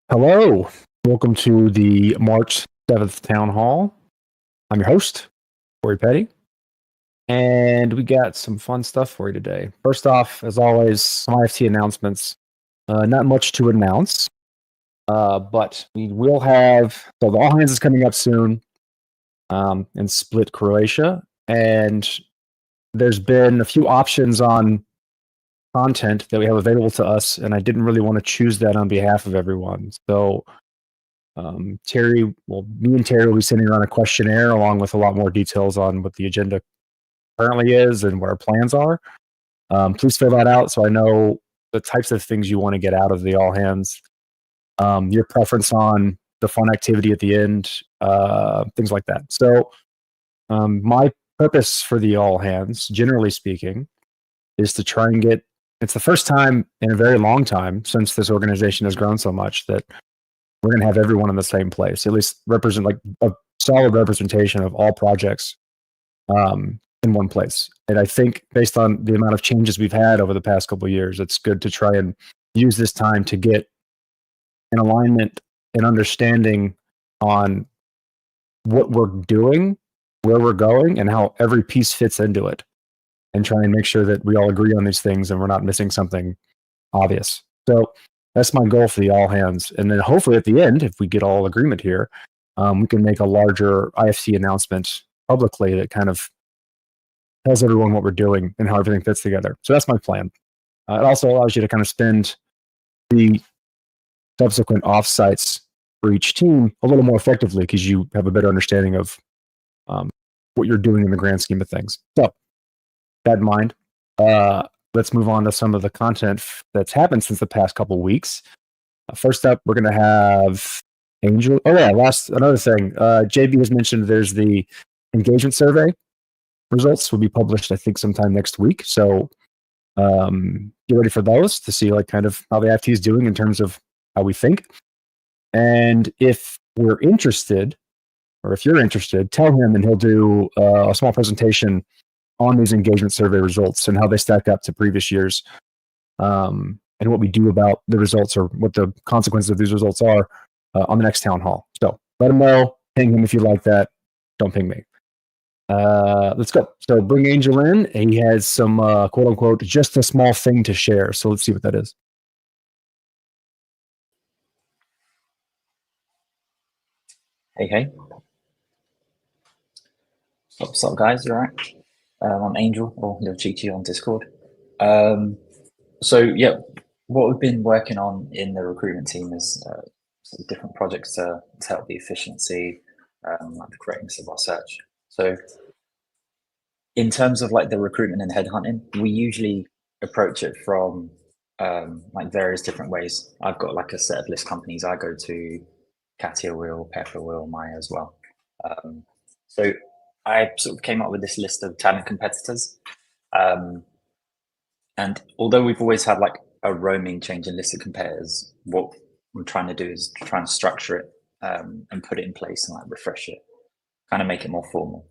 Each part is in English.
Hello, welcome to the March 7th Town Hall. I'm your host, Corey Petty, and we got some fun stuff for you today. First off, as always, some IFT announcements. Not much to announce, but we will have, so the All Hands is coming up soon in Split, Croatia, and there's been a few options on content that we have available to us, and I didn't really want to choose that on behalf of everyone. So Terry, well, me and Terry will be sending around a questionnaire along with a lot more details on what the agenda currently is and what our plans are. Please fill that out so I know the types of things you want to get out of the all hands, your preference on the fun activity at the end, things like that. So my purpose for the all hands, generally speaking, is to try and get, it's the first time in a very long time since this organization has grown so much that we're going to have everyone in the same place, at least represent like a solid representation of all projects in one place. And I think based on the amount of changes we've had over the past couple of years, it's good to try and use this time to get an alignment and understanding on what we're doing, where we're going, and how every piece fits into it, and try and make sure that we all agree on these things and we're not missing something obvious. So that's my goal for the all hands. And then hopefully at the end, if we get all agreement here, we can make a larger IFC announcement publicly that kind of tells everyone what we're doing and how everything fits together. So that's my plan. It also allows you to kind of spend the subsequent offsites for each team a little more effectively because you have a better understanding of what you're doing in the grand scheme of things. So that in mind, let's move on to some of the content that's happened since the past couple weeks. First up, we're going to have Angel. Oh yeah, another thing. JB has mentioned there's the engagement survey results will be published, I think, sometime next week. So get ready for those to see like kind of how the IFT is doing in terms of how we think. And if we're interested, or if you're interested, tell him and he'll do a small presentation on these engagement survey results and how they stack up to previous years, and what we do about the results or what the consequences of these results are on the next town hall. So let him know, ping him if you like that. Don't ping me. Let's go. So bring Angel in. He has some quote unquote just a small thing to share. So let's see what that is. Hey. What's up, guys? You all right? I'm Angel, or Lil Chichi on Discord. So yeah, what we've been working on in the recruitment team is sort of different projects to help the efficiency, like the correctness of our search. So in terms of like the recruitment and headhunting, we usually approach it from like various different ways. I've got like a set of list companies I go to, Katia will, Pepper will, Maya as well. So I sort of came up with this list of talent competitors. And although we've always had like a roaming change in list of competitors, what I'm trying to do is try and structure it and put it in place and like refresh it, kind of make it more formal.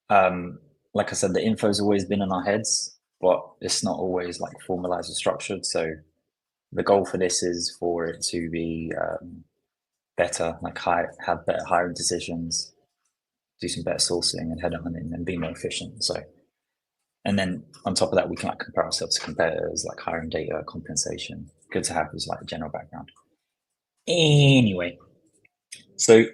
Like I said, the info's always been in our heads, but it's not always like formalized or structured. So the goal for this is for it to be better, like have better hiring decisions, do some better sourcing and headhunting and be more efficient. So, and then on top of that, we can like compare ourselves to competitors, like hiring data, compensation. Good to have as like a general background. Anyway, so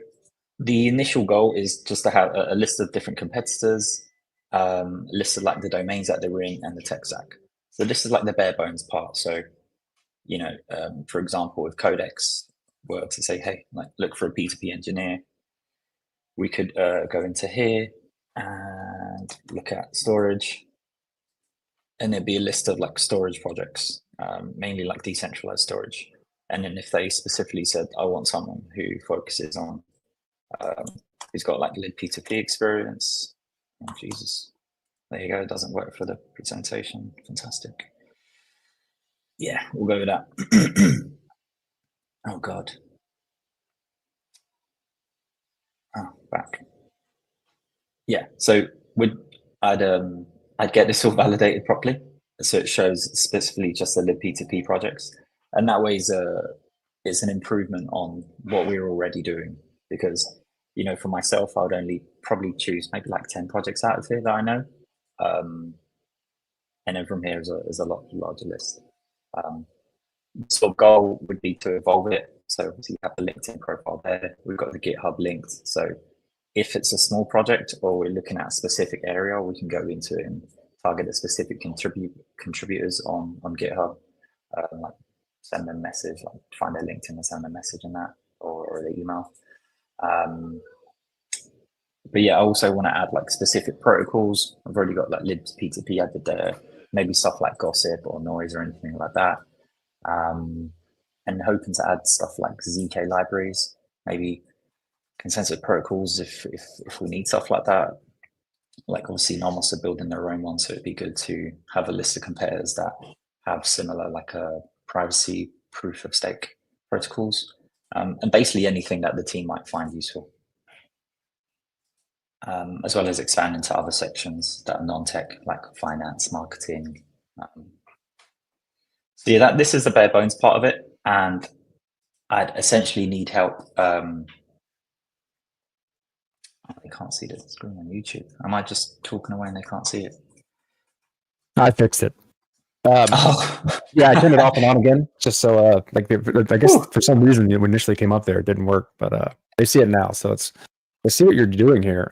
the initial goal is just to have a list of different competitors, a list of like the domains that they're in and the tech stack. So this is like the bare bones part. So, you know, for example, with Codex, were to say, hey, like look for a P2P engineer, we could go into here and look at storage, and there'd be a list of like storage projects, mainly like decentralized storage. And then if they specifically said, I want someone who focuses on, who's got like lib P2P experience, oh, Jesus, there you go, it doesn't work for the presentation, fantastic. Yeah, we'll go with that. Oh God. Oh, back. Yeah, so I'd get this all validated properly, so it shows specifically just the lib P2P projects, and that way is it's an improvement on what we're already doing. Because, you know, for myself, I would only probably choose maybe like 10 projects out of here that I know. And then from here is a lot larger list. So goal would be to evolve it. So obviously you have the LinkedIn profile there. We've got the GitHub linked. So if it's a small project or we're looking at a specific area, we can go into it and target the specific contributors on GitHub. Like send them a message, like find their LinkedIn and send them a message in that, or the email. But yeah, I also want to add like specific protocols. I've already got like libs P2P added there, maybe stuff like gossip or noise or anything like that. And hoping to add stuff like ZK libraries, maybe consensus protocols if we need stuff like that. Like obviously Nomos are building their own one, so it'd be good to have a list of compares that have similar like a privacy proof of stake protocols, and basically anything that the team might find useful. As well as expand into other sections that are non-tech, like finance, marketing. So yeah, this is the bare bones part of it, and I'd essentially need help. I can't see the screen on YouTube. Am I just talking away and they can't see it? I fixed it. Yeah, I turned it off and on again, just so like I guess for some reason it initially came up there, it didn't work, but they see it now. So let's see what you're doing here.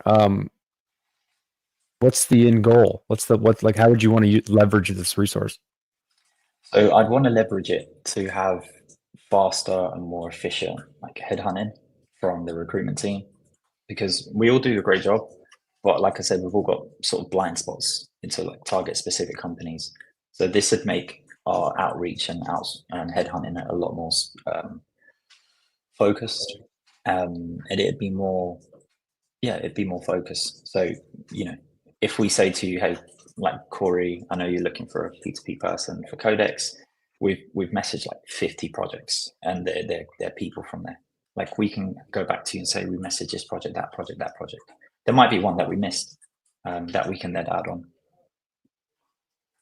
What's the end goal? Like how would you want to leverage this resource? So I'd want to leverage it to have faster and more efficient like headhunting from the recruitment team, because we all do a great job, but like I said, we've all got sort of blind spots into like target specific companies. So this would make our outreach and headhunting a lot more focused, and it'd be more focused. So, you know, if we say to you, hey, like Corey, I know you're looking for a P2P person for Codex, we've messaged like 50 projects, and they're people from there. Like we can go back to you and say we messaged this project, that project, that project. There might be one that we missed that we can then add on.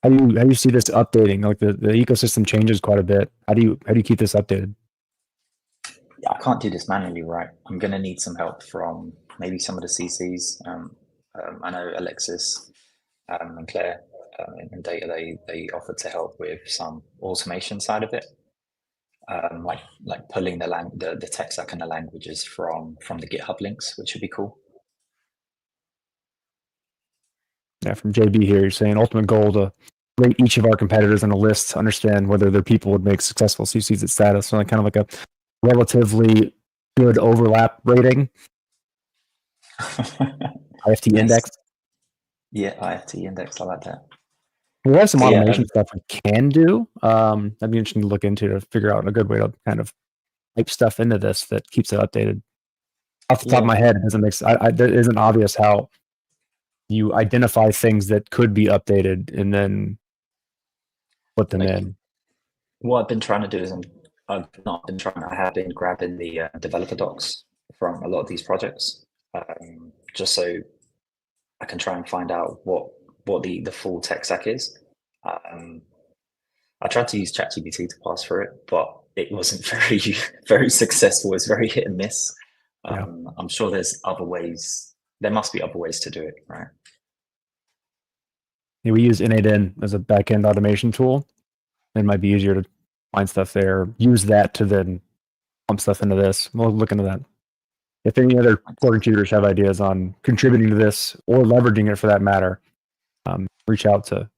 How do you see this updating? Like the ecosystem changes quite a bit. How do you keep this updated? Yeah, I can't do this manually, right? I'm going to need some help from maybe some of the CCs. I know Alexis and Claire in data, they offered to help with some automation side of it, like pulling the tech stack and the languages from the GitHub links, which would be cool. Yeah, from JB here, you're saying ultimate goal to rate each of our competitors on a list to understand whether their people would make successful CCs at status. So like kind of like a relatively good overlap rating. IFT Nice. index. Yeah, IFT index. I like that. We have some automation stuff we can do. That'd be interesting to look into to figure out a good way to kind of type stuff into this that keeps it updated. Off the top of my head, it doesn't make it isn't obvious how you identify things that could be updated and then put them in. What I've been trying to do is I have been grabbing the developer docs from a lot of these projects, just so I can try and find out what the full tech stack is. I tried to use ChatGPT to pass through it, but it wasn't very successful. It's very hit and miss. Yeah. I'm sure there's other ways. There must be other ways to do it, right? Yeah, we use Innate as a backend automation tool. It might be easier to find stuff there. Use that to then pump stuff into this. We'll look into that. If any other core contributors have ideas on contributing to this or leveraging it for that matter, reach out to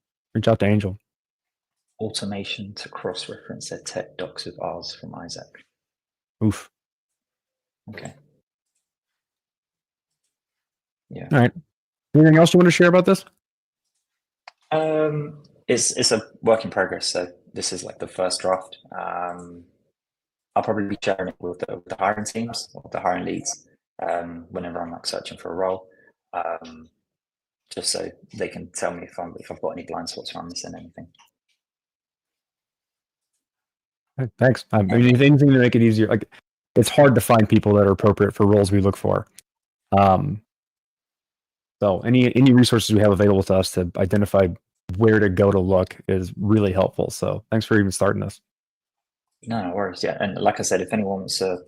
Angel. Automation to cross-reference their tech docs with ours from Isaac. Oof. Okay. Yeah. All right. Anything else you want to share about this? It's a work in progress. So this is like the first draft. I'll probably be sharing it with the hiring teams or the hiring leads whenever I'm like searching for a role, just so they can tell me if I've got any blind spots or I'm missing anything. Thanks. I mean, anything to make it easier. Like, it's hard to find people that are appropriate for roles we look for. So any resources we have available to us to identify where to go to look is really helpful. So thanks for even starting this. No worries. Yeah, and like I said, if anyone wants to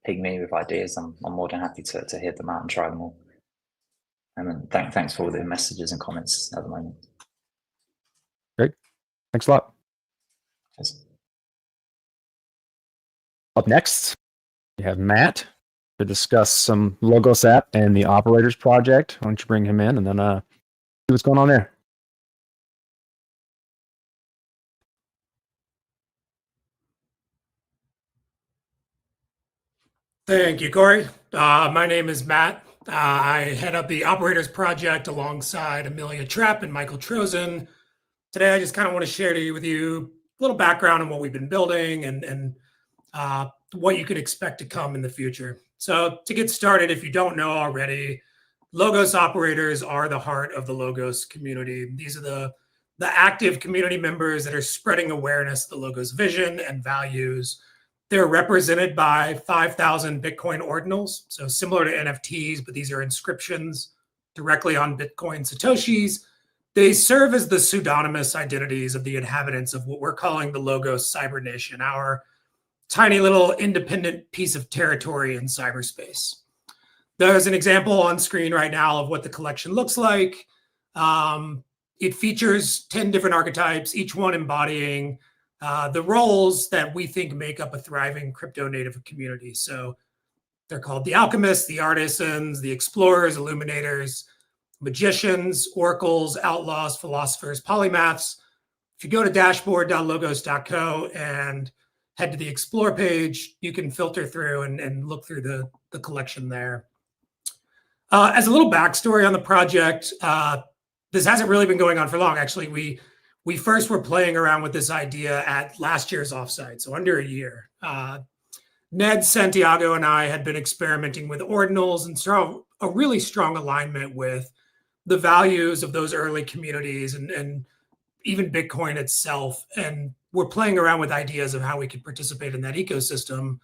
ping me with ideas, I'm more than happy to hear them out and try them all. And then thanks for all the messages and comments at the moment. Great. Thanks a lot. Cheers. Up next, we have Matt to discuss some Logos app and the operators project. Why don't you bring him in and then see what's going on there? Thank you, Corey. My name is Matt. I head up the operators project alongside Amelia Trapp and Michael Trozen. Today, I just kind of want to share with you a little background on what we've been building and what you could expect to come in the future. So to get started, if you don't know already, Logos operators are the heart of the Logos community. These are the active community members that are spreading awareness of the Logos vision and values. They're represented by 5,000 Bitcoin ordinals, so similar to NFTs, but these are inscriptions directly on Bitcoin Satoshis. They serve as the pseudonymous identities of the inhabitants of what we're calling the Logos Cyber Nation, our tiny little independent piece of territory in cyberspace. There's an example on screen right now of what the collection looks like. It features 10 different archetypes, each one embodying the roles that we think make up a thriving crypto native community. So they're called the alchemists, the artisans, the explorers, illuminators, magicians, oracles, outlaws, philosophers, polymaths. If you go to dashboard.logos.co and head to the explore page, you can filter through and look through the collection there. As a little backstory on the project, this hasn't really been going on for long. Actually, we first were playing around with this idea at last year's offsite, so under a year. Ned, Santiago, and I had been experimenting with ordinals and saw a really strong alignment with the values of those early communities and even Bitcoin itself. And we're playing around with ideas of how we could participate in that ecosystem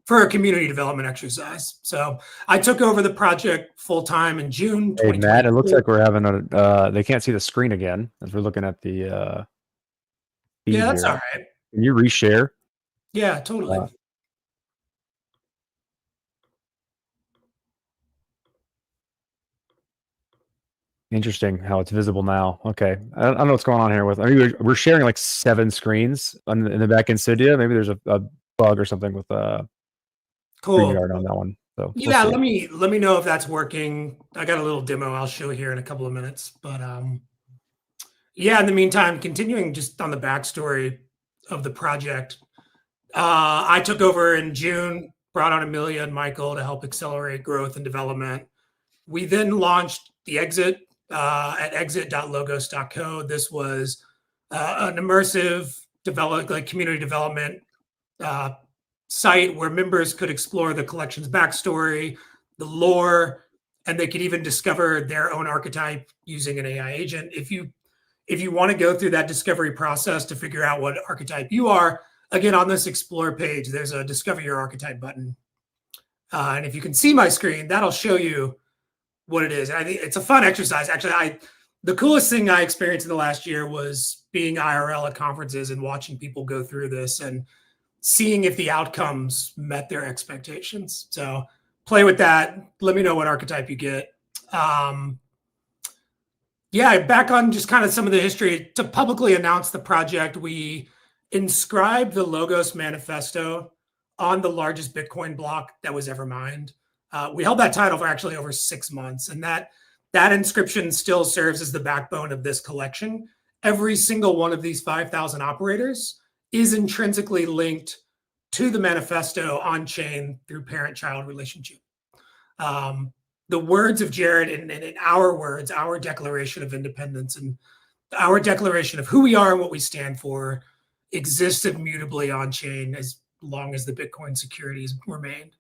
for a community development exercise. So I took over the project full-time in June. Hey, Matt, it looks like we're having a, they can't see the screen again as we're looking at the feed yeah, that's here. all right. Can you reshare? Yeah, totally. Interesting how it's visible now. Okay. I don't know what's going on here with, I mean, we're sharing like 7 screens in the back end studio. Maybe there's a bug or something with Cool. StreamYard on that one. So yeah, let me know if that's working. I got a little demo I'll show here in a couple of minutes. But yeah, in the meantime, continuing just on the backstory of the project, I took over in June, brought on Amelia and Michael to help accelerate growth and development. We then launched the exit at exit.logos.co. This was an immersive community development site where members could explore the collection's backstory, the lore, and they could even discover their own archetype using an AI agent. If you want to go through that discovery process to figure out what archetype you are, again, on this explore page, there's a discover your archetype button. And if you can see my screen, that'll show you what it is. And I think it's a fun exercise. Actually, the coolest thing I experienced in the last year was being IRL at conferences and watching people go through this and seeing if the outcomes met their expectations. So play with that. Let me know what archetype you get. Yeah, back on just kind of some of the history. To publicly announce the project, we inscribed the Logos Manifesto on the largest Bitcoin block that was ever mined. We held that title for actually over 6 months, and that inscription still serves as the backbone of this collection. Every single one of these 5,000 operators is intrinsically linked to the manifesto on-chain through parent-child relationship. The words of Jared and in our words, our declaration of independence and our declaration of who we are and what we stand for exists immutably on-chain as long as the Bitcoin securities remain.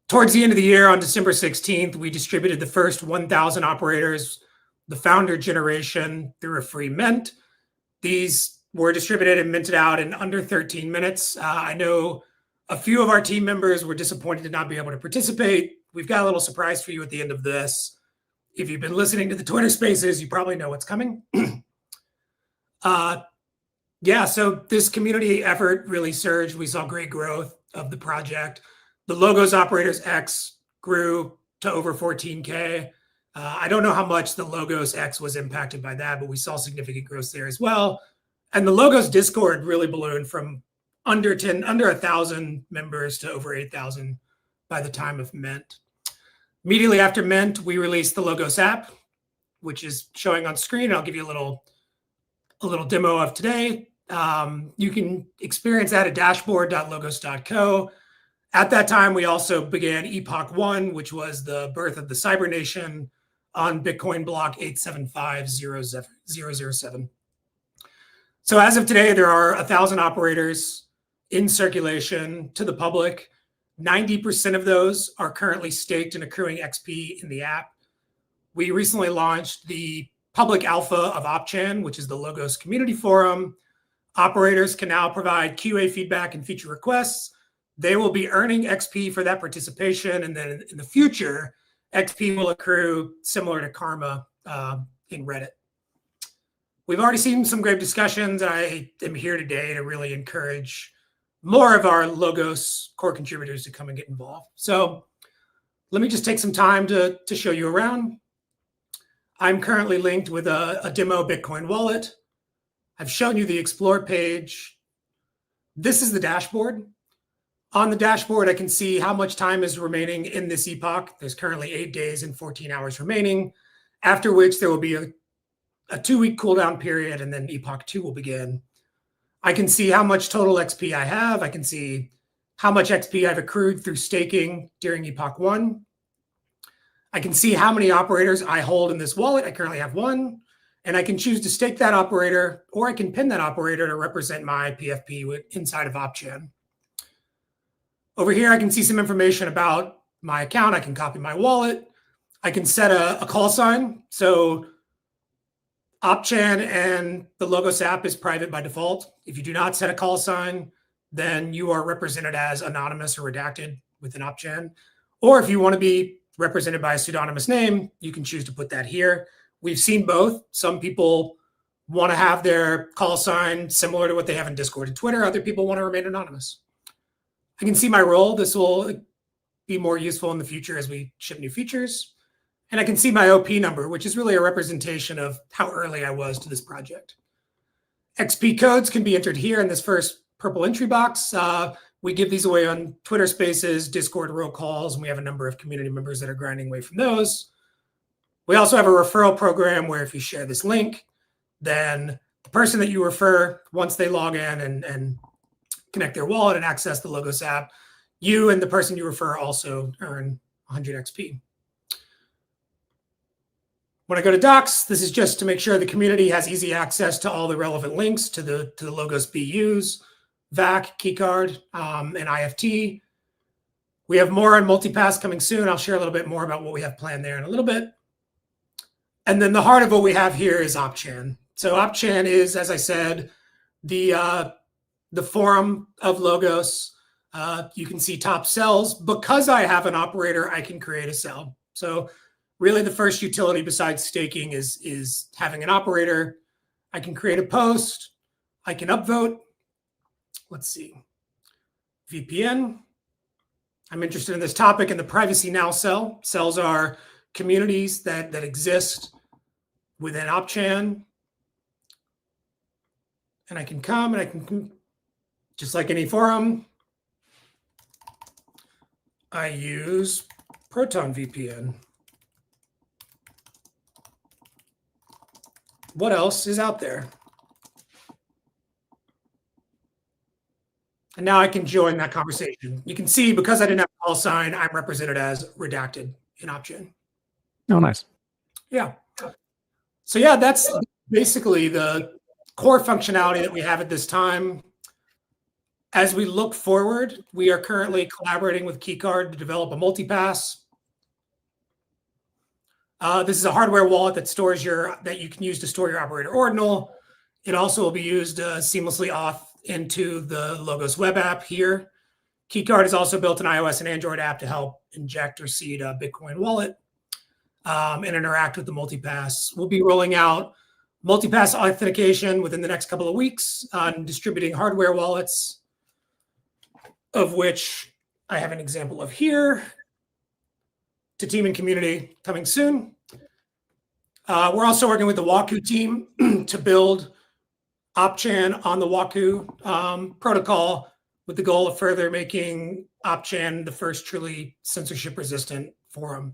Towards the end of the year, on December 16th, we distributed the first 1,000 operators, the founder generation, through a free mint. These were distributed and minted out in under 13 minutes. I know a few of our team members were disappointed to not be able to participate. We've got a little surprise for you at the end of this. If you've been listening to the Twitter Spaces, you probably know what's coming. Yeah, so this community effort really surged. We saw great growth of the project. The Logos Operators X grew to over 14K. I don't know how much the Logos X was impacted by that, but we saw significant growth there as well. And the Logos Discord really ballooned from under 1,000 members to over 8,000 by the time of Mint. Immediately after Mint, we released the Logos app, which is showing on screen. I'll give you a little demo of today. You can experience that at dashboard.logos.co. At that time, we also began Epoch 1, which was the birth of the Cyber Nation on Bitcoin block 8750007. So as of today, there are 1,000 operators in circulation to the public. 90% of those are currently staked and accruing XP in the app. We recently launched the public alpha of OpChan, which is the Logos community forum. Operators can now provide QA feedback and feature requests. They will be earning XP for that participation. And then in the future, XP will accrue similar to Karma in Reddit. We've already seen some great discussions. I am here today to really encourage more of our Logos core contributors to come and get involved. So let me just take some time to show you around. I'm currently linked with a demo Bitcoin wallet. I've shown you the Explore page. This is the dashboard. On the dashboard, I can see how much time is remaining in this epoch. There's currently 8 days and 14 hours remaining, after which there will be a 2-week cooldown period, and then Epoch 2 will begin. I can see how much total XP I have. I can see how much XP I've accrued through staking during Epoch 1. I can see how many operators I hold in this wallet. I currently have 1. And I can choose to stake that operator, or I can pin that operator to represent my PFP inside of OpChan. Over here, I can see some information about my account. I can copy my wallet. I can set a call sign. So OpChan and the Logos app is private by default. If you do not set a call sign, then you are represented as anonymous or redacted within OpChan. Or if you want to be represented by a pseudonymous name, you can choose to put that here. We've seen both. Some people want to have their call sign similar to what they have in Discord and Twitter. Other people want to remain anonymous. I can see my role. This will be more useful in the future as we ship new features. And I can see my OP number, which is really a representation of how early I was to this project. XP codes can be entered here in this first purple entry box. We give these away on Twitter Spaces, Discord roll calls, and we have a number of community members that are grinding away from those. We also have a referral program where if you share this link, then the person that you refer, once they log in and connect their wallet and access the Logos app, you and the person you refer also earn 100 XP. When I go to docs, this is just to make sure the community has easy access to all the relevant links to the Logos BUs, VAC, keycard, and IFT. We have more on multipass coming soon. I'll share a little bit more about what we have planned there in a little bit. And then the heart of what we have here is OpChan. So OpChan is, as I said, the forum of Logos. You can see top cells. Because I have an operator, I can create a cell. So really the first utility besides staking is having an operator. I can create a post. I can upvote. Let's see. VPN. I'm interested in this topic in the Privacy Now cell. Cells are communities that exist within OpChan. And I can come and I can, just like any forum, I use Proton VPN. What else is out there? And now I can join that conversation. You can see because I didn't have a call sign, I'm represented as redacted in OpChan. Oh, nice. Yeah. So yeah, that's basically the core functionality that we have at this time. As we look forward, we are currently collaborating with Keycard to develop a multipass. This is a hardware wallet that stores that you can use to store your operator ordinal. It also will be used seamlessly auth into the Logos web app here. Keycard has also built an iOS and Android app to help inject or seed a Bitcoin wallet and interact with the multipass. We'll be rolling out multi-pass authentication within the next couple of weeks on distributing hardware wallets, of which I have an example of here, to team and community coming soon. We're also working with the Waku team to build OpChan on the Waku protocol with the goal of further making OpChan the first truly censorship-resistant forum.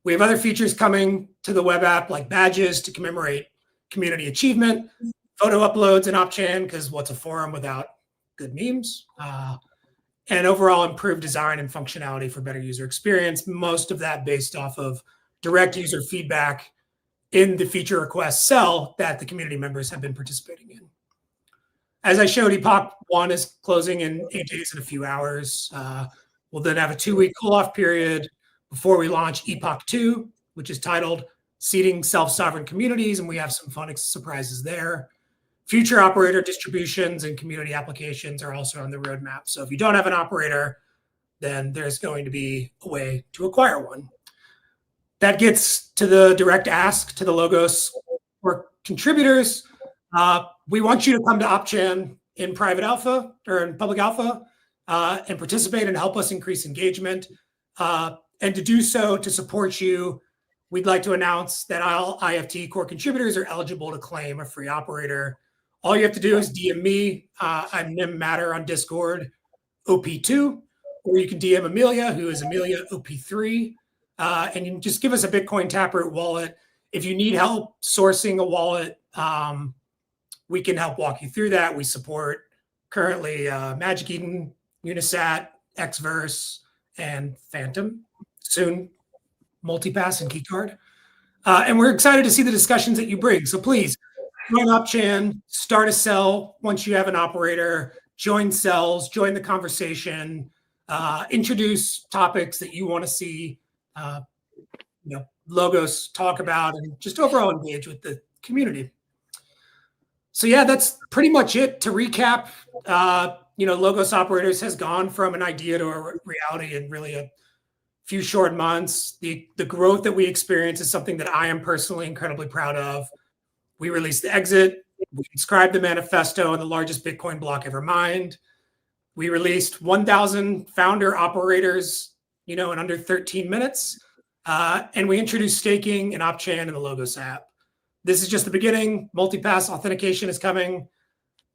We have other features coming to the web app, like badges to commemorate community achievement, photo uploads in OpChan, because what's a forum without good memes? And overall improved design and functionality for better user experience, most of that based off of direct user feedback in the feature request cell that the community members have been participating in. As I showed, Epoch 1 is closing in 8 days and a few hours. We'll then have a 2-week cool-off period before we launch Epoch 2, which is titled Seeding Self-Sovereign Communities, and we have some fun surprises there. Future operator distributions and community applications are also on the roadmap. So if you don't have an operator, then there's going to be a way to acquire one. That gets to the direct ask to the Logos or contributors. We want you to come to OpChan in private alpha or in public alpha and participate and help us increase engagement. And to do so, to support you, we'd like to announce that all IFT core contributors are eligible to claim a free operator. All you have to do is DM me. I'm Nemer on Discord, OP2, or you can DM Amelia, who is Amelia OP3. And you can just give us a Bitcoin Taproot wallet. If you need help sourcing a wallet, we can help walk you through that. We support currently Magic Eden, Unisat, Xverse, and Phantom. Soon, Multipass and Keycard. And we're excited to see the discussions that you bring. So please, join OpChan, start a cell once you have an operator, join cells, join the conversation, introduce topics that you want to see Logos talk about, and just overall engage with the community. So yeah, that's pretty much it. To recap, Logos Operators has gone from an idea to a reality in really a few short months. The growth that we experience is something that I am personally incredibly proud of. We released the exit. We inscribed the manifesto in the largest Bitcoin block ever mined. We released 1,000 founder operators, in under 13 minutes. And we introduced staking and OpChan in the Logos app. This is just the beginning. Multipass authentication is coming.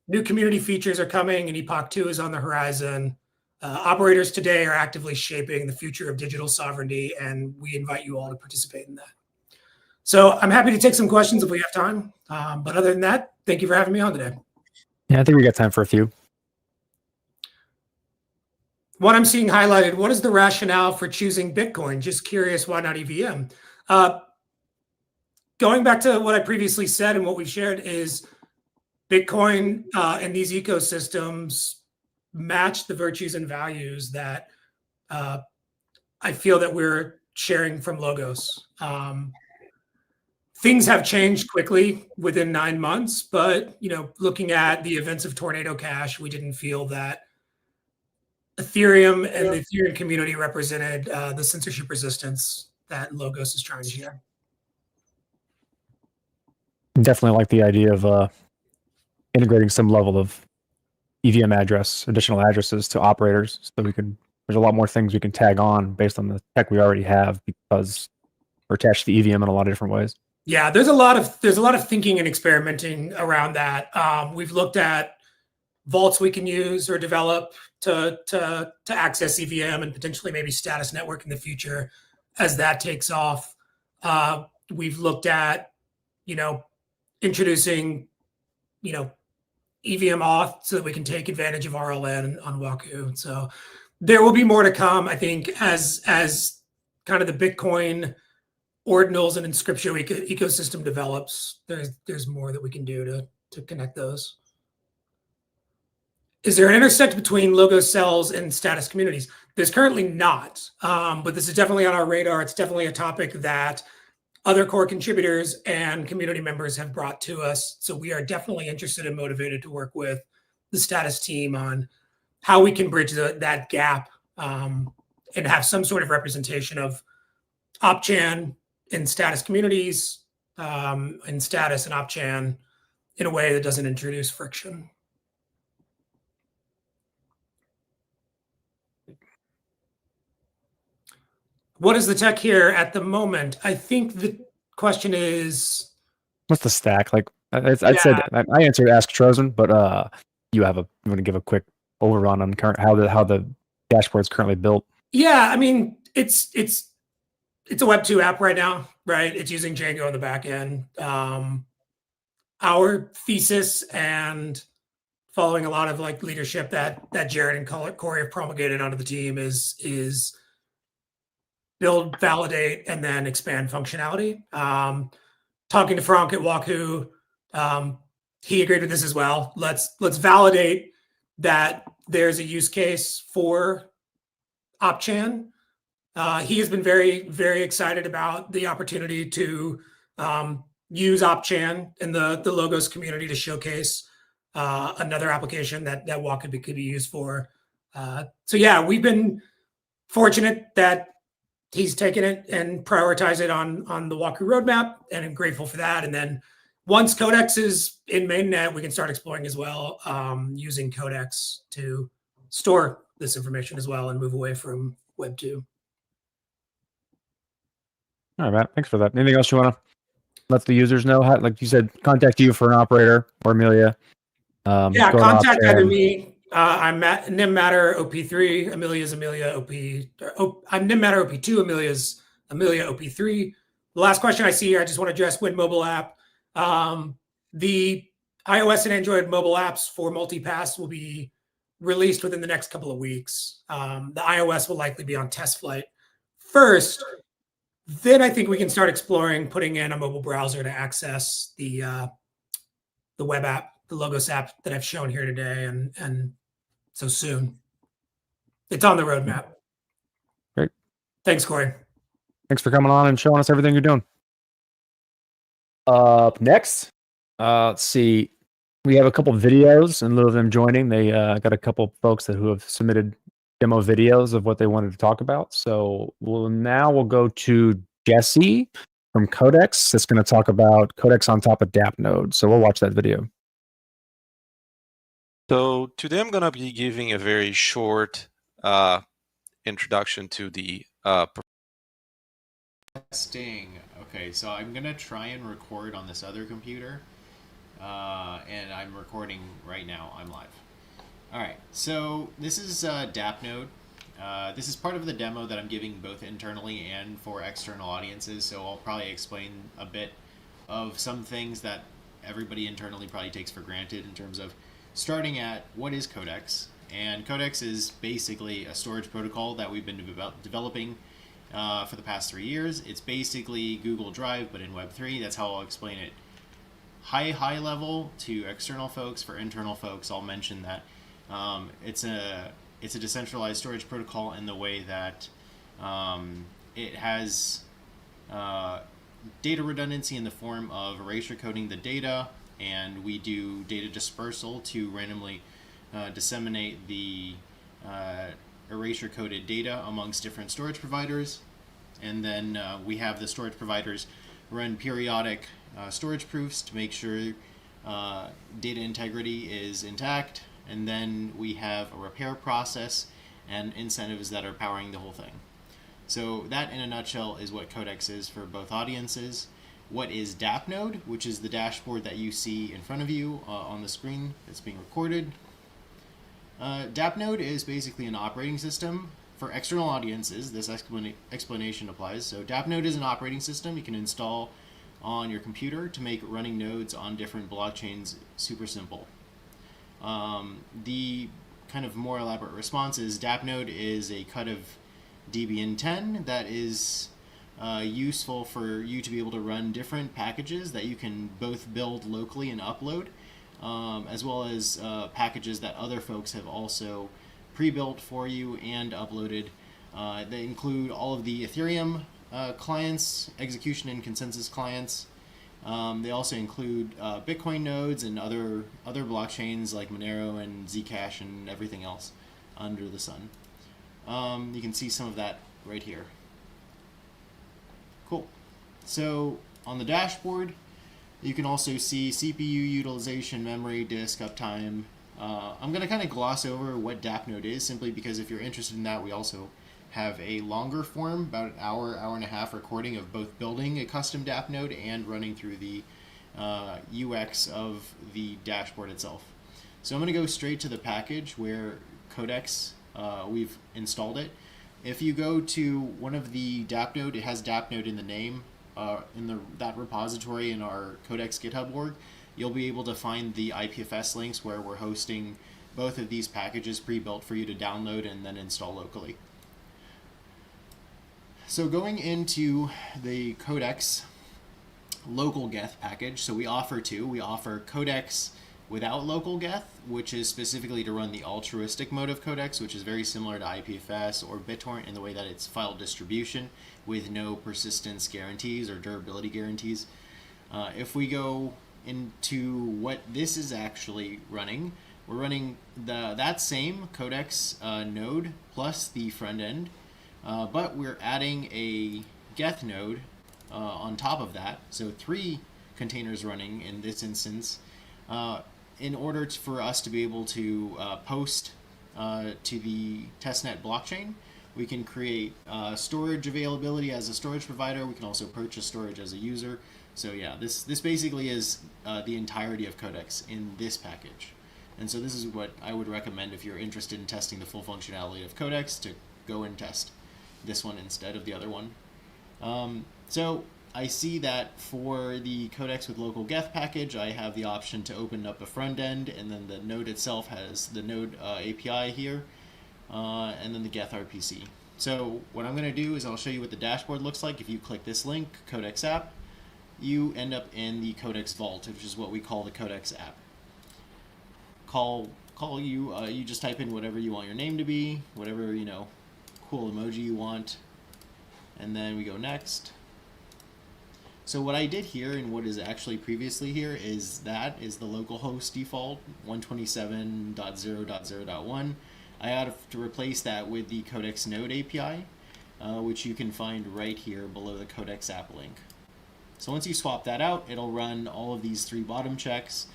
New community features are coming, and Epoch 2 is on the horizon. Operators today are actively shaping the future of digital sovereignty, and we invite you all to participate in that. So I'm happy to take some questions if we have time. But other than that, thank you for having me on today. Yeah, I think we got time for a few. What I'm seeing highlighted, what is the rationale for choosing Bitcoin? Just curious, why not EVM? Going back to what I previously said and what we've shared is Bitcoin and these ecosystems match the virtues and values that I feel that we're sharing from Logos. Things have changed quickly within 9 months, but looking at the events of Tornado Cash, we didn't feel that Ethereum and the Ethereum community represented the censorship resistance that Logos is trying to share. Definitely like the idea of integrating some level of EVM additional addresses to operators, so there's a lot more things we can tag on based on the tech we already have, because we're attached to the EVM in a lot of different ways. Yeah, there's a lot of thinking and experimenting around that. We've looked at vaults we can use or develop to access EVM and potentially maybe status network in the future as that takes off. We've looked at, introducing, EVM auth so that we can take advantage of RLN on Waku. So there will be more to come, I think, as kind of the Bitcoin ordinals and inscription ecosystem develops. There's more that we can do to connect those. Is there an intersect between Logos cells and status communities? There's currently not, but this is definitely on our radar. It's definitely a topic that other core contributors and community members have brought to us. So we are definitely interested and motivated to work with the status team on how we can bridge that gap and have some sort of representation of OpChan in status communities, in status and opchan in a way that doesn't introduce friction. What is the tech here at the moment? I think the question is, what's the stack like? I Yeah. said I answered Ask Trojan, but you want to give a quick overrun on current how the dashboard is currently built? Yeah, I mean, it's a Web 2 app right now, right? It's using Django on the back end. Our thesis and following a lot of like leadership that Jared and Corey have promulgated onto the team is build, validate, and then expand functionality. Talking to Frank at Waku, he agreed with this as well. Let's validate that there's a use case for opchan. He has been very, very excited about the opportunity to use opchan in the Logos community to showcase another application that WAC could be used for. So yeah, we've been fortunate that he's taken it and prioritized it on the Waku roadmap, and I'm grateful for that. And then once Codex is in mainnet, we can start exploring as well, using Codex to store this information as well and move away from Web 2. All right, Matt. Thanks for that. Anything else you want to let the users know? How, like you said, contact you for an operator or Amelia. Yeah, contact either me. I'm Nemer OP3. Amelia's Amelia OP. I'm Nemer OP2. Amelia's Amelia OP3. The last question I see here, I just want to address Win mobile app. The iOS and Android mobile apps for multipass will be released within the next couple of weeks. The iOS will likely be on test flight first. Then I think we can start exploring putting in a mobile browser to access the web app, the Logos app that I've shown here today, and so soon. It's on the roadmap. Great. Thanks, Corey. Thanks for coming on and showing us everything you're doing. Up next, let's see. We have a couple of videos in lieu of them joining. They got a couple folks who have submitted demo videos of what they wanted to talk about. So we'll go to Jessie from Codex. That's going to talk about Codex on top of DappNode. So we'll watch that video. So today I'm going to be giving a very short introduction to the testing. Okay, so I'm going to try and record on this other computer. And I'm recording right now. I'm live. Alright, so this is DappNode. This is part of the demo that I'm giving both internally and for external audiences, so I'll probably explain a bit of some things that everybody internally probably takes for granted in terms of starting at what is Codex. And Codex is basically a storage protocol that we've been developing for the past 3 years. It's basically Google Drive, but in Web3. That's how I'll explain it high level to external folks. For internal folks, I'll mention that it's a decentralized storage protocol in the way that it has data redundancy in the form of erasure coding the data, and we do data dispersal to randomly disseminate the erasure coded data amongst different storage providers. And then we have the storage providers run periodic storage proofs to make sure data integrity is intact, and then we have a repair process and incentives that are powering the whole thing. So that in a nutshell is what Codex is for both audiences. What is DappNode, which is the dashboard that you see in front of you on the screen that's being recorded. DappNode is basically an operating system. For external audiences, this explanation applies. So DappNode is an operating system you can install on your computer to make running nodes on different blockchains super simple. The kind of more elaborate response is DappNode is a cut of Debian 10 that is useful for you to be able to run different packages that you can both build locally and upload, as well as packages that other folks have also pre-built for you and uploaded. They include all of the Ethereum clients, execution and consensus clients. They also include Bitcoin nodes and other blockchains like Monero and Zcash and everything else under the sun. You can see some of that right here. Cool. So on the dashboard, you can also see CPU utilization, memory, disk, uptime. I'm going to kind of gloss over what DappNode is, simply because if you're interested in that, we also have a longer form, about an hour and a half recording of both building a custom DappNode and running through the UX of the dashboard itself. So I'm going to go straight to the package where Codex, we've installed it. If you go to one of the DappNode, it has DappNode in the name, that repository in our Codex GitHub org, you'll be able to find the IPFS links where we're hosting both of these packages pre-built for you to download and then install locally. So going into the Codex local geth package, so we offer two. We offer Codex without local geth, which is specifically to run the altruistic mode of Codex, which is very similar to IPFS or BitTorrent in the way that it's file distribution with no persistence guarantees or durability guarantees. If we go into what this is actually running, we're running that same Codex node plus the front end, but we're adding a geth node on top of that, so 3 containers running in this instance, in order for us to be able to post to the testnet blockchain. We can create storage availability as a storage provider. We can also purchase storage as a user. So yeah, this basically is the entirety of Codex in this package. And so this is what I would recommend if you're interested in testing the full functionality of Codex, to go and test this one instead of the other one. So I see that for the Codex with local geth package, I have the option to open up a front end, and then the node itself has the node API here, and then the geth RPC. So what I'm going to do is I'll show you what the dashboard looks like. If you click this link, Codex app, you end up in the Codex Vault, which is what we call the Codex app. You just type in whatever you want your name to be, whatever, cool emoji you want, and then we go next. So what I did here and what is actually previously here is the localhost default 127.0.0.1. I have to replace that with the Codex Node API, which you can find right here below the Codex app link. So once you swap that out, it'll run all of these 3 bottom checks,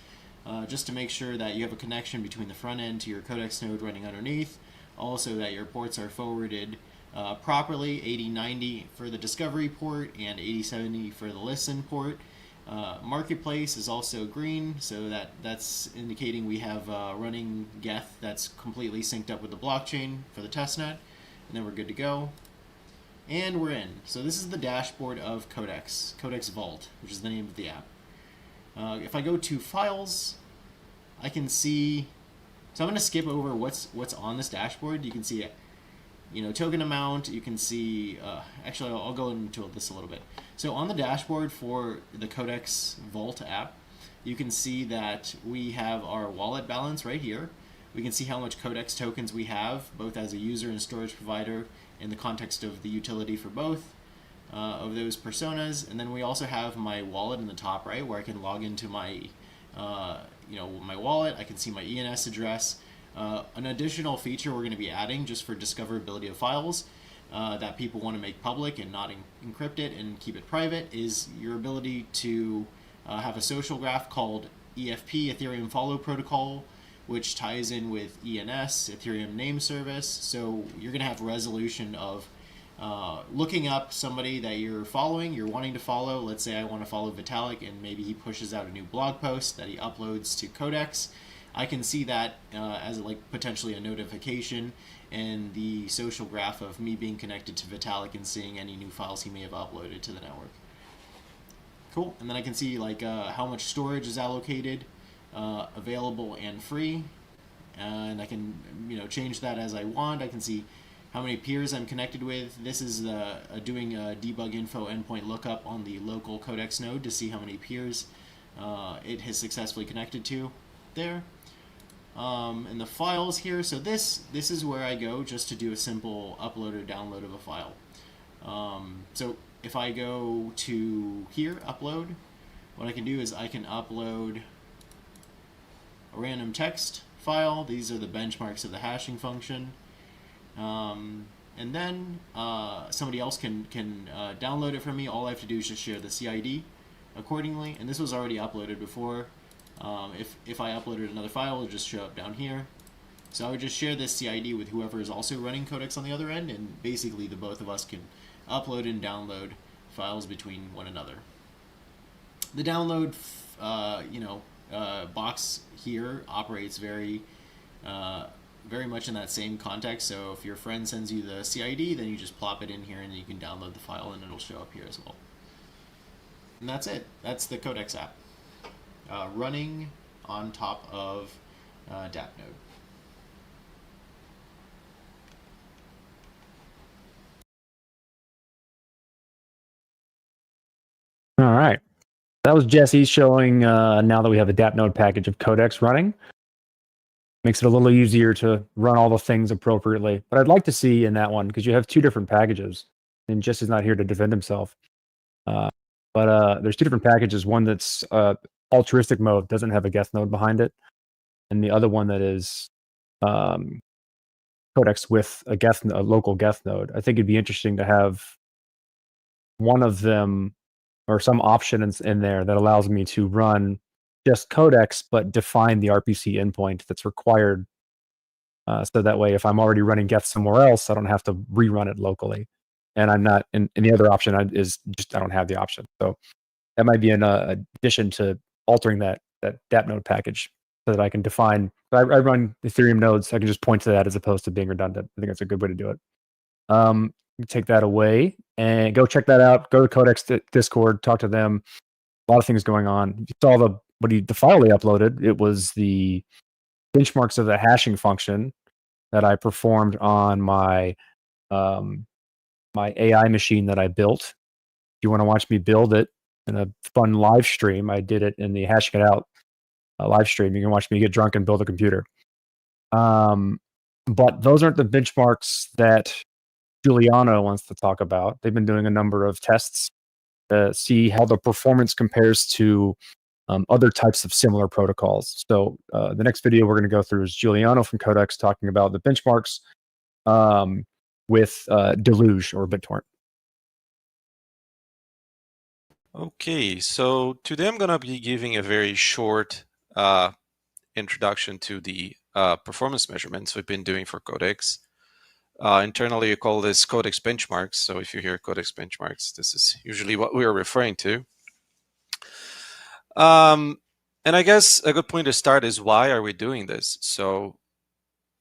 just to make sure that you have a connection between the front end to your Codex node running underneath, also that your ports are forwarded properly, 8090 for the discovery port and 8070 for the listen port. Marketplace is also green, so that's indicating we have running geth that's completely synced up with the blockchain for the testnet, and then we're good to go. And we're in. So this is the dashboard of Codex Vault, which is the name of the app. If I go to files, I can see, so I'm going to skip over what's on this dashboard. You can see token amount, you can see, actually I'll go into this a little bit. So on the dashboard for the Codex Vault app, you can see that we have our wallet balance right here. We can see how much Codex tokens we have, both as a user and storage provider, in the context of the utility for both of those personas. And then we also have my wallet in the top right, where I can log into my, my wallet. I can see my ENS address. An additional feature we're going to be adding just for discoverability of files that people want to make public and not encrypt it and keep it private is your ability to have a social graph called EFP, Ethereum Follow Protocol, which ties in with ENS, Ethereum Name Service. So you're going to have resolution of looking up somebody that you're wanting to follow. Let's say I want to follow Vitalik, and maybe he pushes out a new blog post that he uploads to Codex. I can see that as potentially a notification and the social graph of me being connected to Vitalik and seeing any new files he may have uploaded to the network. Cool. And then I can see how much storage is allocated, available and free, and I can change that as I want. I can see how many peers I'm connected with. This is doing a debug info endpoint lookup on the local Codex node to see how many peers it has successfully connected to there. And the files here, so this is where I go just to do a simple upload or download of a file. So if I go to here, upload, what I can do is I can upload a random text file. These are the benchmarks of the hashing function. And then somebody else can download it from me. All I have to do is just share the CID accordingly. And this was already uploaded before. If I uploaded another file, it would just show up down here. So I would just share this CID with whoever is also running Codex on the other end, and basically the both of us can upload and download files between one another. The download, box here operates very much in that same context. So if your friend sends you the CID, then you just plop it in here and you can download the file and it'll show up here as well. And that's it. That's the Codex app running on top of DappNode. All right. That was Jessie showing now that we have a DappNode package of Codex running. Makes it a little easier to run all the things appropriately. But I'd like to see in that one, because you have two different packages, and Jessie's not here to defend himself. But there's two different packages. One that's altruistic mode, doesn't have a guest node behind it, and the other one that is Codex with a local guest node. I think it'd be interesting to have one of them or some option in there that allows me to run just Codex, but define the RPC endpoint that's required. So that way, if I'm already running Geth somewhere else, I don't have to rerun it locally. And I'm not. And the other option is just I don't have the option. So that might be an addition to altering that DappNode package so that I can define. I run Ethereum nodes. I can just point to that as opposed to being redundant. I think that's a good way to do it. Take that away and go check that out. Go to Codex Discord, talk to them. A lot of things going on. You saw the file they uploaded. It was the benchmarks of the hashing function that I performed on my my AI machine that I built. If you want to watch me build it in a fun live stream, I did it in the Hashing It Out live stream. You can watch me get drunk and build a computer. But those aren't the benchmarks that Giuliano wants to talk about. They've been doing a number of tests to see how the performance compares to other types of similar protocols. So the next video we're going to go through is Giuliano from Codex talking about the benchmarks with Deluge or BitTorrent. Okay, so today I'm going to be giving a very short introduction to the performance measurements we've been doing for Codex. Internally, you call this Codex benchmarks. So if you hear Codex benchmarks, this is usually what we are referring to. And I guess a good point to start is why are we doing this? So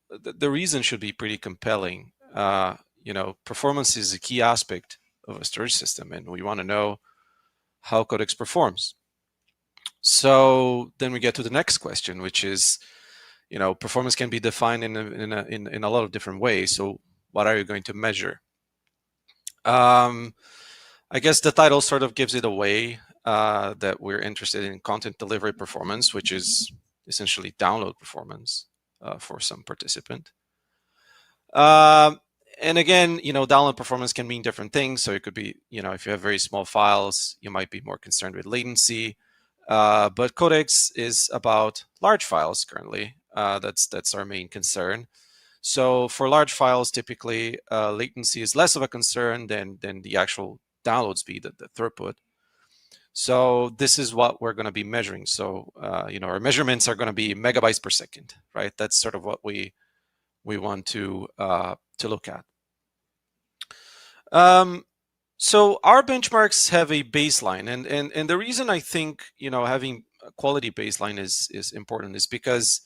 the reason should be pretty compelling. Performance is a key aspect of a storage system, and we want to know how Codex performs. So then we get to the next question, which is, performance can be defined in a lot of different ways. So what are you going to measure? I guess the title sort of gives it away that we're interested in content delivery performance, which is essentially download performance for some participant. And again, download performance can mean different things. So it could be, if you have very small files, you might be more concerned with latency. But Codex is about large files currently. That's our main concern. So for large files, typically latency is less of a concern than the actual download speed, the throughput. So this is what we're going to be measuring. So our measurements are going to be megabytes per second, right? That's sort of what we want to look at. So our benchmarks have a baseline, and the reason I think having a quality baseline is important is because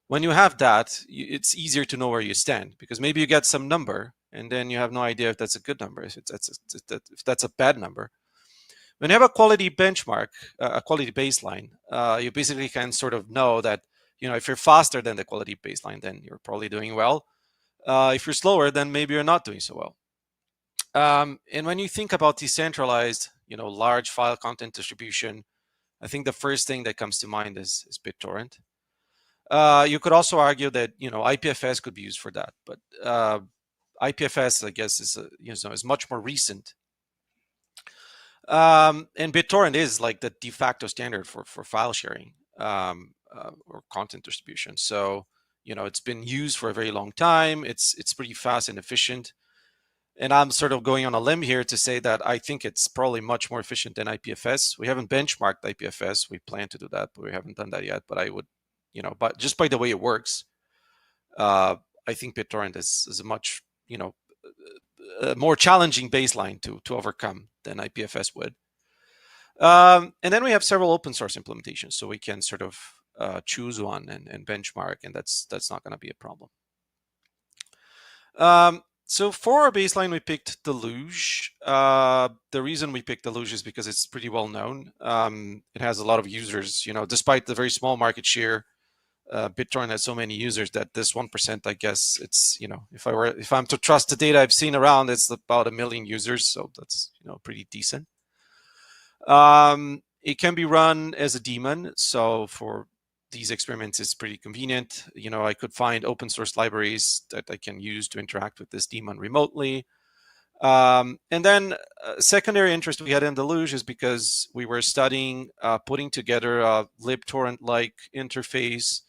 when you have that, it's easier to know where you stand, because maybe you get some number and then you have no idea if that's a good number, if that's a bad number. When you have a quality benchmark, a quality baseline, you basically can sort of know that if you're faster than the quality baseline, then you're probably doing well. If you're slower, then maybe you're not doing so well. And when you think about decentralized, large file content distribution, I think the first thing that comes to mind is BitTorrent. You could also argue that IPFS could be used for that, but IPFS, I guess, is much more recent. And BitTorrent is like the de facto standard for file sharing or content distribution. So it's been used for a very long time. It's pretty fast and efficient. And I'm sort of going on a limb here to say that I think it's probably much more efficient than IPFS. We haven't benchmarked IPFS. We plan to do that, but we haven't done that yet. But I would, but just by the way it works, I think BitTorrent is a much, a more challenging baseline to overcome than IPFS would. And then we have several open source implementations, so we can sort of choose one and benchmark, and that's not going to be a problem. So for our baseline, we picked Deluge. The reason we picked Deluge is because it's pretty well known. It has a lot of users, despite the very small market share. BitTorrent has so many users that this 1%, I guess it's, if I'm to trust the data I've seen around, it's about 1 million users. So that's, pretty decent. It can be run as a daemon. So for these experiments, it's pretty convenient. I could find open source libraries that I can use to interact with this daemon remotely. And then secondary interest we had in Deluge is because we were studying putting together a libtorrent-like interface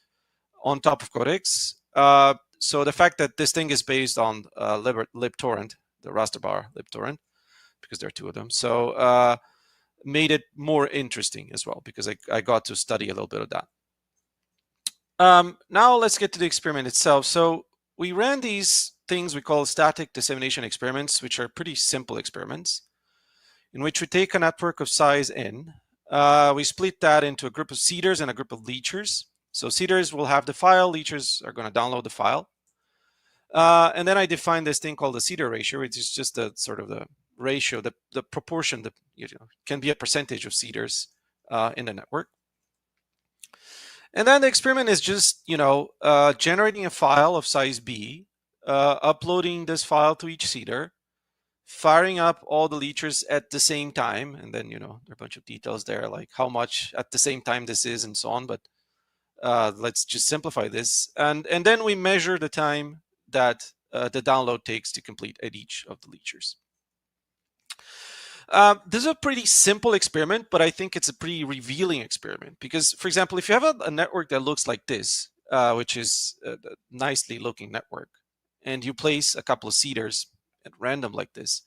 on top of Codex. So the fact that this thing is based on libtorrent, the rasterbar libtorrent, because there are 2 of them, so made it more interesting as well, because I got to study a little bit of that. Now let's get to the experiment itself. So we ran these things we call static dissemination experiments, which are pretty simple experiments, in which we take a network of size n. We split that into a group of seeders and a group of leechers. So seeders will have the file, leechers are going to download the file. And then I define this thing called the seeder ratio, which is just the sort of the ratio, the proportion that can be a percentage of seeders in the network. And then the experiment is just, generating a file of size B, uploading this file to each seeder, firing up all the leechers at the same time. And then, there are a bunch of details there, like how much at the same time this is and so on. But let's just simplify this. And then we measure the time that the download takes to complete at each of the leechers. This is a pretty simple experiment, but I think it's a pretty revealing experiment because, for example, if you have a network that looks like this, which is a nicely looking network, and you place a couple of seeders at random like this,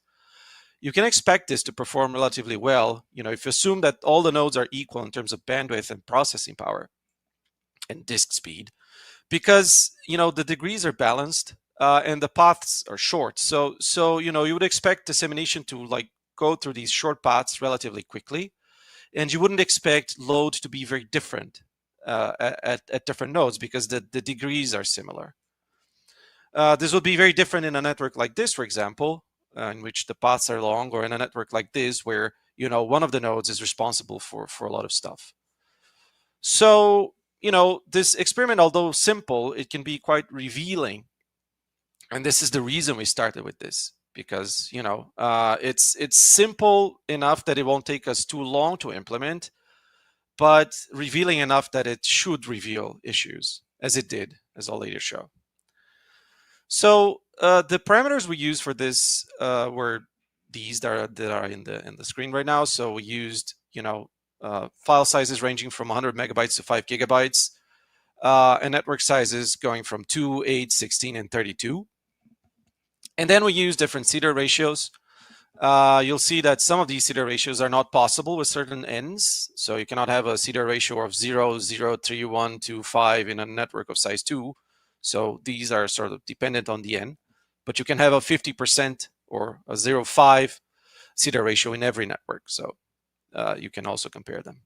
you can expect this to perform relatively well. If you assume that all the nodes are equal in terms of bandwidth and processing power and disk speed, because the degrees are balanced and the paths are short. So you would expect dissemination to go through these short paths relatively quickly, and you wouldn't expect load to be very different at different nodes because the degrees are similar. This would be very different in a network like this, for example, in which the paths are long, or in a network like this where one of the nodes is responsible for a lot of stuff. So this experiment, although simple, it can be quite revealing, and this is the reason we started with this. Because it's simple enough that it won't take us too long to implement, but revealing enough that it should reveal issues, as it did, as I'll later show. So the parameters we used for this were these that are in the screen right now. So we used file sizes ranging from 100 megabytes to 5 gigabytes, and network sizes going from 2, 8, 16, and 32. And then we use different seeder ratios. You'll see that some of these seeder ratios are not possible with certain ends. So you cannot have a seeder ratio of 0, 0, 3, 1, 2, 5 in a network of size 2. So these are sort of dependent on the n. But you can have a 50% or a 0.5 seeder ratio in every network. So you can also compare them.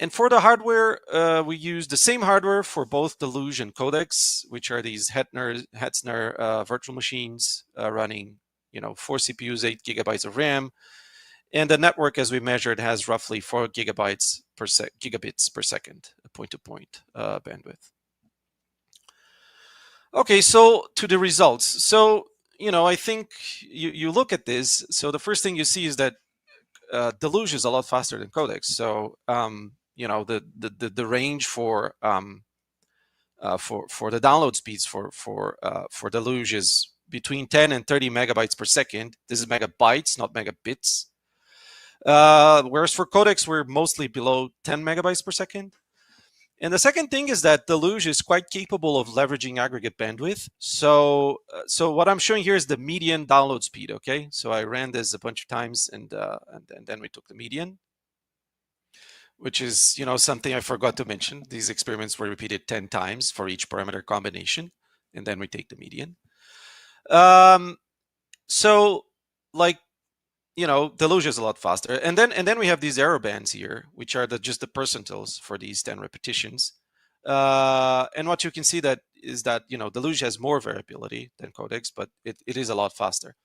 And for the hardware, we use the same hardware for both Deluge and Codex, which are these Hetzner virtual machines running, 4 CPUs, 8 gigabytes of RAM. And the network, as we measured, has roughly 4 gigabits per second, point-to-point bandwidth. Okay, so to the results. So, I think you look at this. So the first thing you see is that Deluge is a lot faster than Codex. So, the range for the download speeds for Deluge is between 10 and 30 megabytes per second. This is megabytes, not megabits. Whereas for Codex, we're mostly below 10 megabytes per second. And the second thing is that Deluge is quite capable of leveraging aggregate bandwidth. So what I'm showing here is the median download speed. Okay, so I ran this a bunch of times, and then we took the median, which is something I forgot to mention. These experiments were repeated 10 times for each parameter combination, and then we take the median. So like Deluge is a lot faster, and then we have these error bands here, which are just the percentiles for these 10 repetitions. And what you can see is that Deluge has more variability than Codex, but it is a lot faster.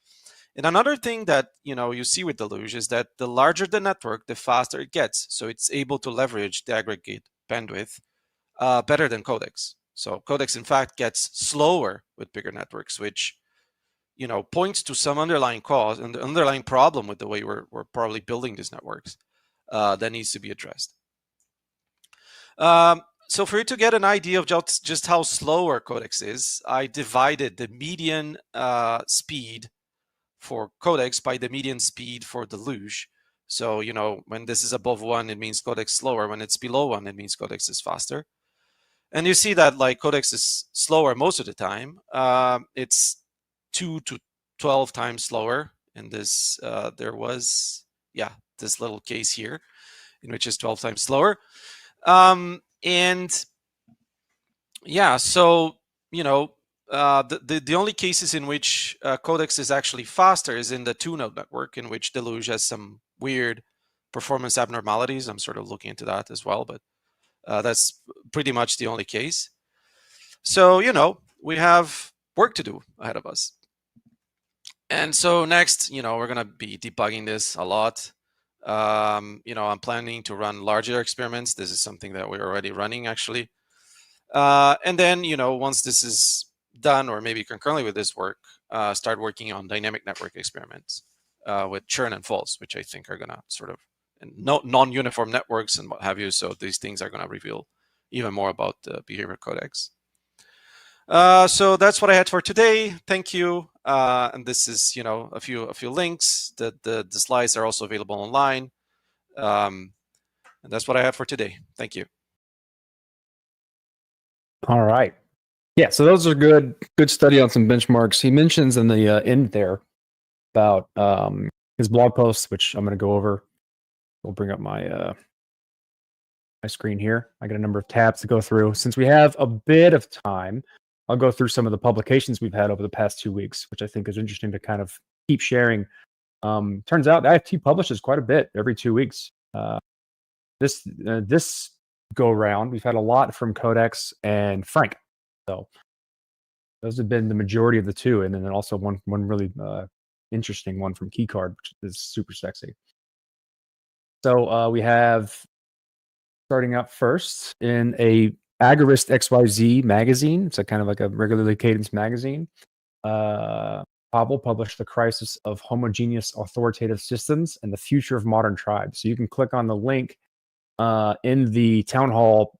And another thing that you see with Deluge is that the larger the network, the faster it gets. So it's able to leverage the aggregate bandwidth better than Codex. So Codex, in fact, gets slower with bigger networks, which points to some underlying cause and the underlying problem with the way we're probably building these networks that needs to be addressed. So for you to get an idea of just how slow our Codex is, I divided the median speed for Codex by the median speed for Deluge. So, when this is above 1, it means Codex slower. When it's below 1, it means Codex is faster. And you see that Codex is slower most of the time. It's 2 to 12 times slower. And this, there was, this little case here in which is 12 times slower. So, the only cases in which Codex is actually faster is in the 2-node network, in which Deluge has some weird performance abnormalities. I'm sort of looking into that as well, but that's pretty much the only case. So, we have work to do ahead of us. And so next, we're going to be debugging this a lot. I'm planning to run larger experiments. This is something that we're already running, actually. And then, once this is done, or maybe concurrently with this work, start working on dynamic network experiments with churn and false, which I think are going to sort of non-uniform networks and what have you. So these things are going to reveal even more about the behavior codex. So that's what I had for today. Thank you. And this is, a few links. The slides are also available online. And that's what I have for today. Thank you. All right. Yeah, so those are good study on some benchmarks. He mentions in the end there about his blog posts, which I'm going to go over. We'll bring up my my screen here. I got a number of tabs to go through. Since we have a bit of time, I'll go through some of the publications we've had over the past 2 weeks, which I think is interesting to kind of keep sharing. Turns out the IFT publishes quite a bit every 2 weeks. This go round, we've had a lot from Codex and Frank. So those have been the majority of the two, and then also one really interesting one from Keycard, which is super sexy. So we have, starting up first, in a Agorist XYZ magazine. It's a kind of like a regularly cadenced magazine. Pablo published The Crisis of Homogeneous Authoritative Systems and the Future of Modern Tribes. So you can click on the link in the town hall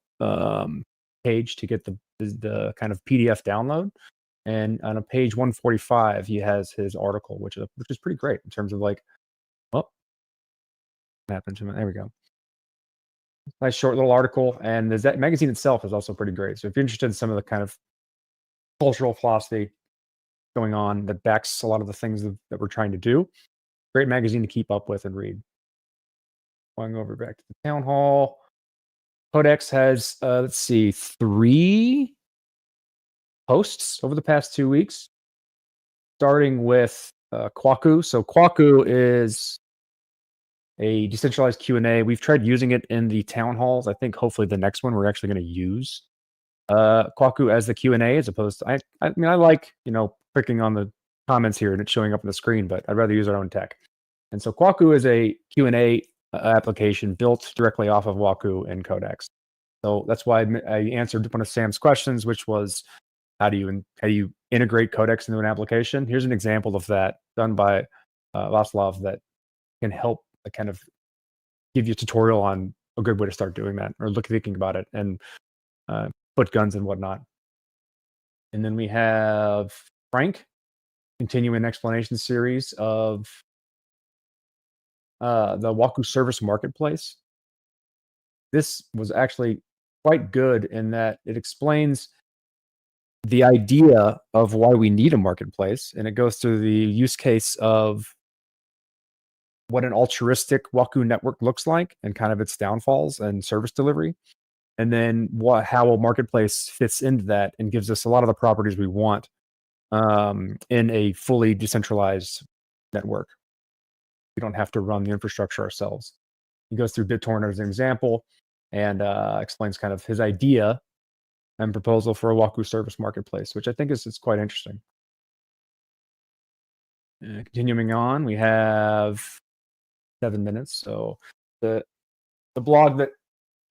page to get the kind of PDF download. And on a page 145, he has his article, which is pretty great in terms of like, what happened to me? There we go. Nice short little article, and that magazine itself is also pretty great. So if you're interested in some of the kind of cultural philosophy going on that backs a lot of the things that we're trying to do, great magazine to keep up with and read. Going over back to the town hall, Codex has let's see, 3 posts over the past 2 weeks, starting with Kwaku. So Kwaku is a decentralized Q&A. We've tried using it in the town halls. I think hopefully the next one we're actually going to use Kwaku as the Q&A, as opposed to, I mean, I like, clicking on the comments here and it's showing up on the screen, but I'd rather use our own tech. And so Kwaku is a Q&A application built directly off of Waku and Codex. So that's why I answered one of Sam's questions, which was, how do you integrate Codex into an application? Here's an example of that done by Václav that can help kind of give you a tutorial on a good way to start doing that, or thinking about it, and put guns and whatnot. And then we have Frank continuing an explanation series of the Waku Service Marketplace. This was actually quite good in that it explains the idea of why we need a marketplace, and it goes through the use case of what an altruistic Waku network looks like and kind of its downfalls and service delivery, and then how a marketplace fits into that and gives us a lot of the properties we want in a fully decentralized network. We don't have to run the infrastructure ourselves. He goes through BitTorrent as an example and explains kind of his idea and proposal for a Waku service marketplace, which I think is quite interesting. Continuing on, we have 7 minutes. So the blog that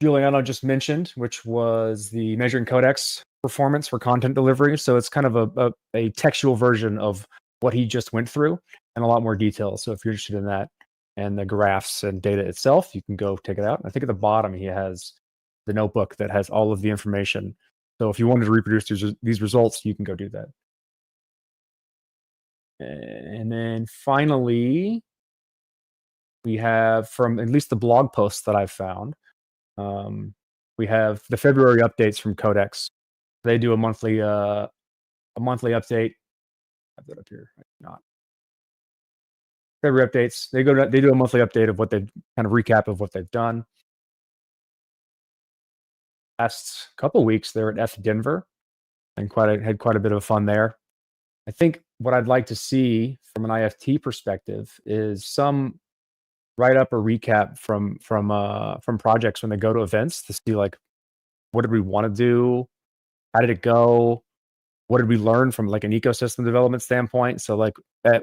Giuliano just mentioned, which was the measuring Codex performance for content delivery. So it's kind of a textual version of what he just went through and a lot more detail. So if you're interested in that and the graphs and data itself, you can go take it out. I think at the bottom he has the notebook that has all of the information. So if you wanted to reproduce these results, you can go do that. And then finally, we have, from at least the blog posts that I've found, we have the February updates from Codex. They do a monthly update. I have that up here. Not February updates. They do a monthly update of what they've kind of recap of what they've done. Last couple weeks, they're at F Denver, and had quite a bit of fun there. I think what I'd like to see from an IFT perspective is some write up or recap from projects when they go to events to see, like, what did we want to do, how did it go, what did we learn from like an ecosystem development standpoint. So like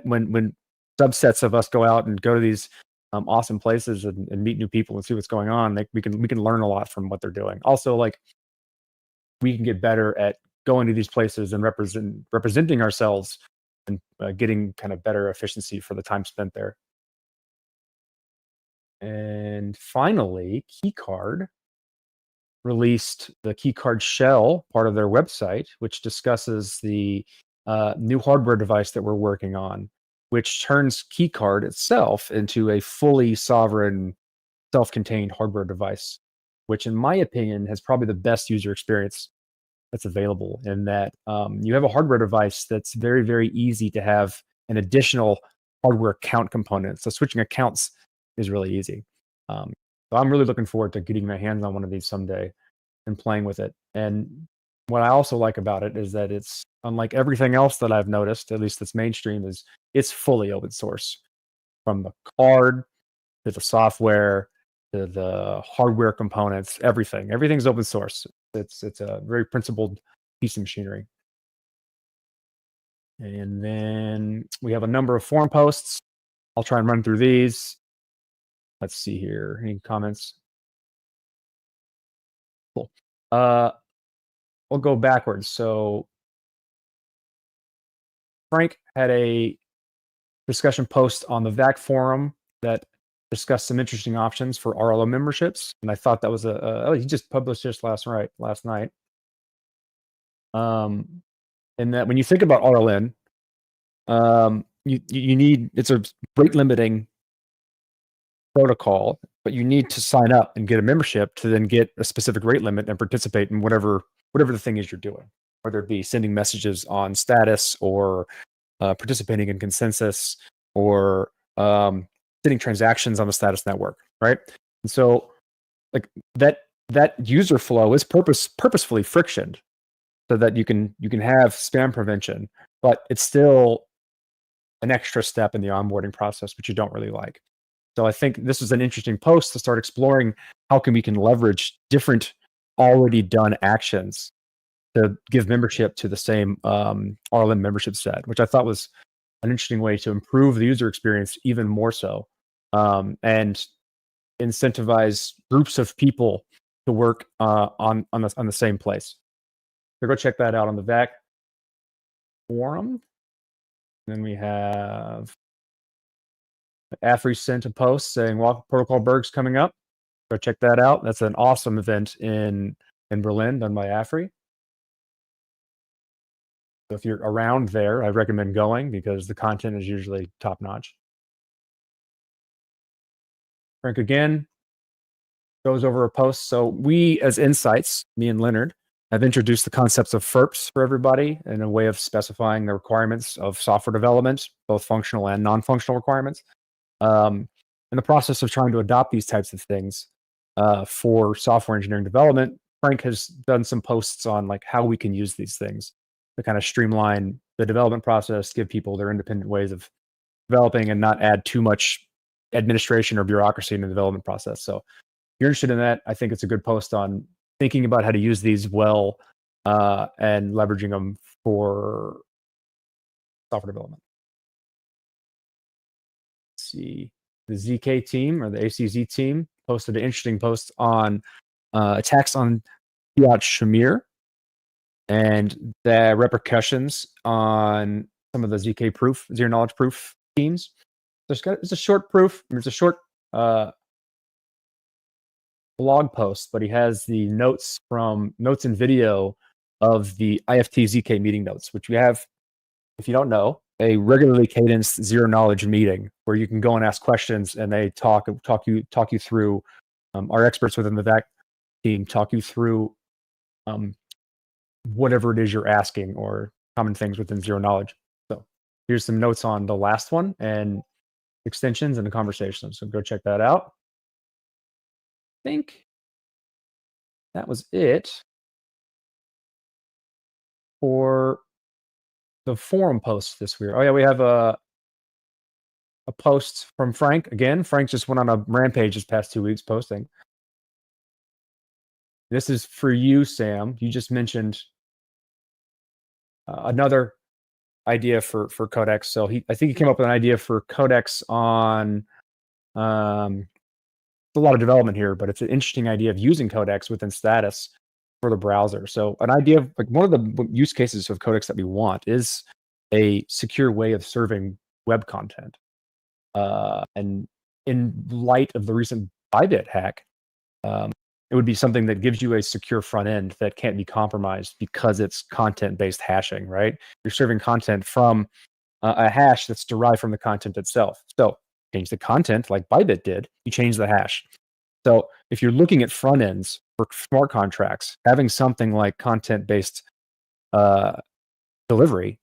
when subsets of us go out and go to these awesome places and meet new people and see what's going on, we can learn a lot from what they're doing. Also, like, we can get better at going to these places and representing ourselves and getting kind of better efficiency for the time spent there. And finally, Keycard released the Keycard shell, part of their website, which discusses the new hardware device that we're working on, which turns Keycard itself into a fully sovereign, self-contained hardware device, which in my opinion has probably the best user experience that's available, in that you have a hardware device that's very, very easy to have an additional hardware account component. So switching accounts is really easy. So I'm really looking forward to getting my hands on one of these someday and playing with it. And what I also like about it is that it's, unlike everything else that I've noticed, at least that's mainstream, is it's fully open source, from the card to the software to the hardware components. Everything's open source. It's a very principled piece of machinery. And then we have a number of forum posts. I'll try and run through these. Let's see here. Any comments? Cool. We'll go backwards. So Frank had a discussion post on the VAC forum that discussed some interesting options for RLO memberships, and I thought that was he just published this last night. And that when you think about RLN, you need, it's a rate limiting protocol, but you need to sign up and get a membership to then get a specific rate limit and participate in whatever the thing is you're doing, whether it be sending messages on status or participating in consensus or sending transactions on the status network, right? And so, like, that user flow is purposefully frictioned so that you can have spam prevention, but it's still an extra step in the onboarding process, which you don't really like. So I think this is an interesting post to start exploring how we can leverage different already done actions to give membership to the same RLM membership set, which I thought was an interesting way to improve the user experience even more so, and incentivize groups of people to work on the same place. So go check that out on the VAC forum. Then we have Afri sent a post saying Walk Protocol Berg's coming up. Go check that out. That's an awesome event in Berlin done by Afri. So if you're around there, I recommend going because the content is usually top notch. Frank again goes over a post. So we, as Insights, me and Leonard, have introduced the concepts of FERPs for everybody in a way of specifying the requirements of software development, both functional and non-functional requirements. In the process of trying to adopt these types of things for software engineering development, Frank has done some posts on like how we can use these things to kind of streamline the development process, give people their independent ways of developing and not add too much administration or bureaucracy in the development process. So if you're interested in that, I think it's a good post on thinking about how to use these well and leveraging them for software development. Let's see, the ZK team or the ACZ team posted an interesting post on attacks on Fiat Shamir and the repercussions on some of the ZK proof, zero knowledge proof teams. It's a short proof. It's a short blog post, but he has the notes and video of the IFT ZK meeting notes, which we have, if you don't know, a regularly cadenced zero knowledge meeting where you can go and ask questions and they talk you through. Our experts within the VAC team talk you through whatever it is you're asking or common things within zero knowledge. So here's some notes on the last one and extensions and the conversation. So go check that out. I think that was it for the forum posts this week. Oh yeah, we have a post from Frank. Again, Frank just went on a rampage this past 2 weeks posting. This is for you, Sam. You just mentioned another idea for Codex. So I think he came up with an idea for Codex on a lot of development here, but it's an interesting idea of using Codex within status for the browser. So an idea of like one of the use cases of Codex that we want is a secure way of serving web content. And in light of the recent Bybit hack, it would be something that gives you a secure front end that can't be compromised because it's content-based hashing, right? You're serving content from a hash that's derived from the content itself. So change the content like Bybit did, you change the hash. So if you're looking at front ends for smart contracts, having something like content-based delivery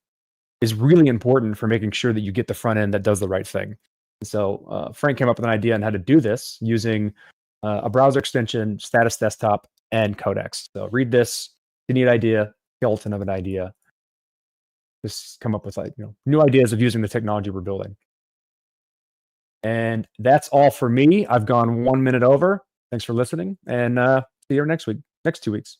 is really important for making sure that you get the front end that does the right thing. So Frank came up with an idea on how to do this using a browser extension, status desktop, and Codex. So read this. If you need an idea, skeleton of an idea. Just come up with new ideas of using the technology we're building. And that's all for me. I've gone 1 minute over. Thanks for listening, and see you next 2 weeks.